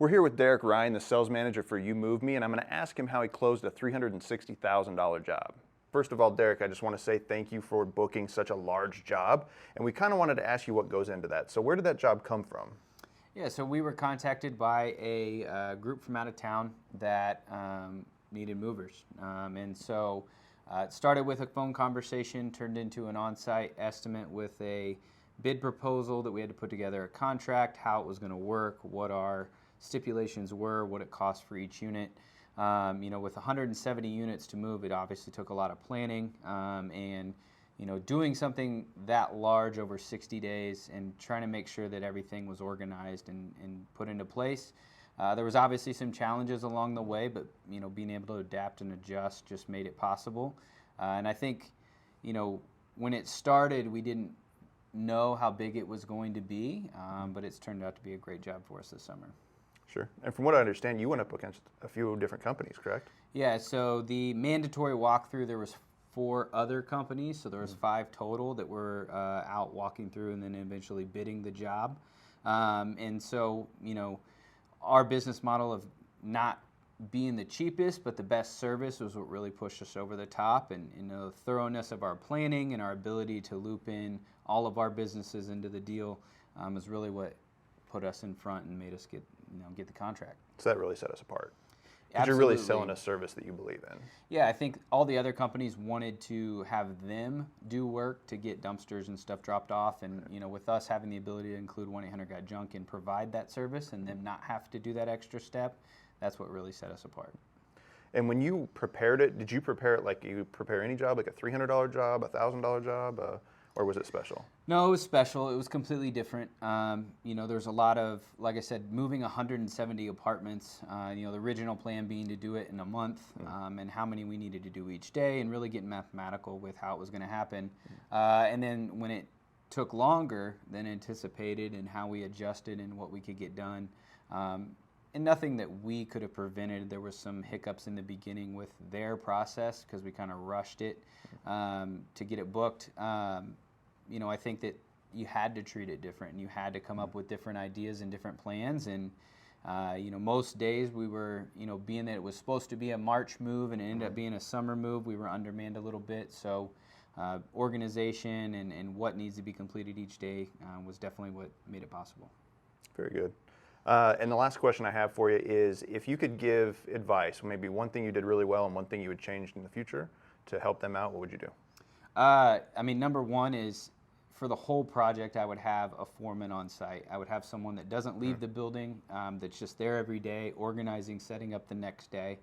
We're here with Derek Ryan, the sales manager for You Move Me, and I'm going to ask him how he closed a $360,000 job. First of all, Derek, I just want to say thank you for booking such a large job, and we kind of wanted to ask you what goes into that. So where did that job come from? Yeah, so we were contacted by a group from out of town that needed movers. It started with a phone conversation, turned into an on-site estimate with a bid proposal that we had to put together a contract, how it was going to work, what our stipulations were, what it cost for each unit. With 170 units to move, it obviously took a lot of planning and doing something that large over 60 days and trying to make sure that everything was organized and put into place. There was obviously some challenges along the way, but being able to adapt and adjust just made it possible. And I think, when it started, we didn't know how big it was going to be, but it's turned out to be a great job for us this summer. Sure. And from what I understand, you went up against a few different companies, correct? Yeah, so the mandatory walkthrough, there was 4 other companies, so there was 5 total that were out walking through and then eventually bidding the job. Our business model of not being the cheapest but the best service was what really pushed us over the top, and the thoroughness of our planning and our ability to loop in all of our businesses into the deal is really what put us in front and made us get the contract. So that really set us apart. Because you're Absolutely. really selling a service that you believe in. Yeah, I think all the other companies wanted to have them do work to get dumpsters and stuff dropped off, and with us having the ability to include 1-800-GOT-JUNK and provide that service and them not have to do that extra step, that's what really set us apart. And when you prepared it, did you prepare it like you prepare any job, like a $300 job, a $1,000 job, or was it special? No, it was special. It was completely different. There's a lot of, like I said, moving 170 apartments, the original plan being to do it in a month, and how many we needed to do each day, and really get mathematical with how it was going to happen. And then when it took longer than anticipated and how we adjusted and what we could get done, and nothing that we could have prevented. There was some hiccups in the beginning with their process because we kind of rushed it to get it booked. I think that you had to treat it different, and you had to come up with different ideas and different plans. And most days we were, being that it was supposed to be a March move and it ended up being a summer move, we were undermanned a little bit. So organization and what needs to be completed each day was definitely what made it possible. Very good. And the last question I have for you is, if you could give advice, maybe one thing you did really well and one thing you would change in the future to help them out, what would you do? Number one is, for the whole project, I would have a foreman on site. I would have someone that doesn't leave the building, that's just there every day, organizing, setting up the next day.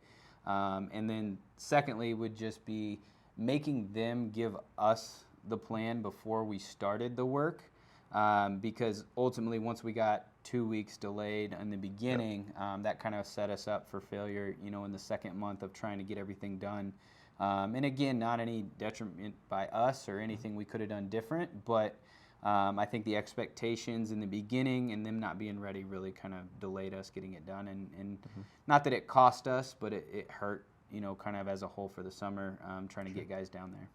And then secondly would just be making them give us the plan before we started the work. Because ultimately, once we got 2 weeks delayed in the beginning, that kind of set us up for failure, in the second month of trying to get everything done. And again, not any detriment by us or anything we could have done different, but I think the expectations in the beginning and them not being ready really kind of delayed us getting it done. And not that it cost us, but it hurt, kind of as a whole for the summer, trying to get guys down there.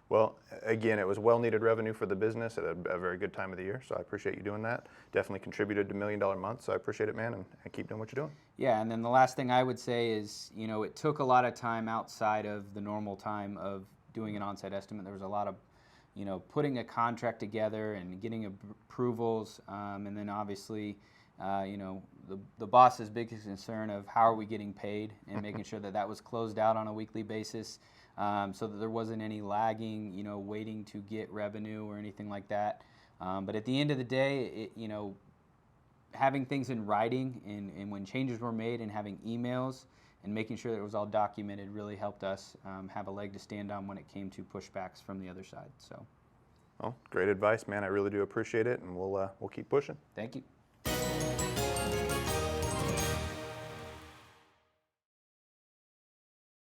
Well, again, it was well-needed revenue for the business at a very good time of the year, so I appreciate you doing that. Definitely contributed to $1 Million month, so I appreciate it, man, and keep doing what you're doing. Yeah, and then the last thing I would say is, it took a lot of time outside of the normal time of doing an on-site estimate. There was a lot of, putting a contract together and getting approvals, and then obviously, the boss's biggest concern of how are we getting paid and making sure that that was closed out on a weekly basis. So that there wasn't any lagging, waiting to get revenue or anything like that. But at the end of the day, having things in writing and when changes were made and having emails and making sure that it was all documented really helped us have a leg to stand on when it came to pushbacks from the other side. So, well, great advice, man. I really do appreciate it, and we'll keep pushing. Thank you.